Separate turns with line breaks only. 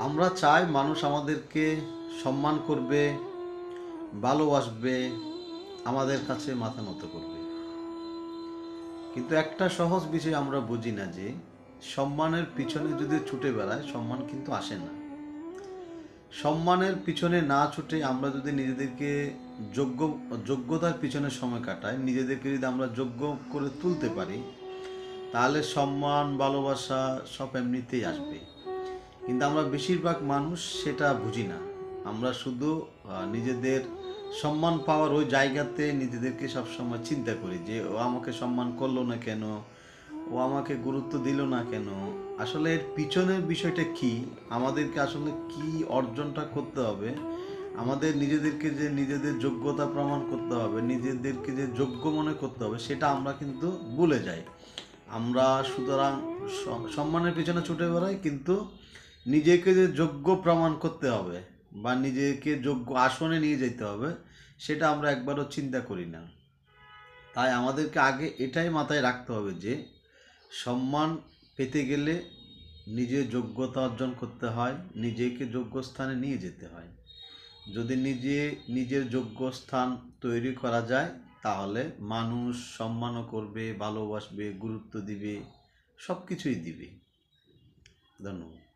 আমরা চাই মানুষ আমাদেরকে সম্মান করবে, ভালোবাসবে, আমাদের কাছে মাথা নত করবে। কিন্তু একটা সহজ বিষয় আমরা বুঝি না যে সম্মানের পিছনে যদি ছুটে বেড়ায় সম্মান কিন্তু আসে না। সম্মানের পিছনে না ছুটে আমরা যদি নিজেদেরকে যোগ্য যোগ্যতার পিছনে সময় কাটাই, নিজেদেরকে যদি আমরা যোগ্য করে তুলতে পারি, তাহলে সম্মান ভালোবাসা সব এমনিতেই আসবে। কিন্তু আমরা বেশিরভাগ মানুষ সেটা বুঝি না। আমরা শুধু নিজেদের সম্মান পাওয়ার ওই জায়গাতে নিজেদেরকে সবসময় চিন্তা করি যে ও আমাকে সম্মান করলো না কেন, ও আমাকে গুরুত্ব দিল না কেন। আসলে এর পিছনের বিষয়টা কি, আমাদেরকে আসলে কি অর্জনটা করতে হবে, আমাদের নিজেদেরকে যে নিজেদের যোগ্যতা প্রমাণ করতে হবে, নিজেদেরকে যে যোগ্য মনে করতে হবে, সেটা আমরা কিন্তু ভুলে যাই। আমরা সুতরাং সম্মানের পিছনে ছুটে বেড়াই, কিন্তু নিজেকে যে যোগ্য প্রমাণ করতে হবে বা নিজেকে যোগ্য আসনে নিয়ে যেতে হবে, সেটা আমরা একবারও চিন্তা করি না। তাই আমাদেরকে আগে এটাই মাথায় রাখতে হবে যে সম্মান পেতে গেলে নিজের যোগ্যতা অর্জন করতে হয়, নিজেকে যোগ্য স্থানে নিয়ে যেতে হয়। যদি নিজের যোগ্য স্থান তৈরি করা যায়, তাহলে মানুষ সম্মানও করবে, ভালোবাসবে, গুরুত্ব দিবে, সব কিছুই দিবে। ধন্যবাদ।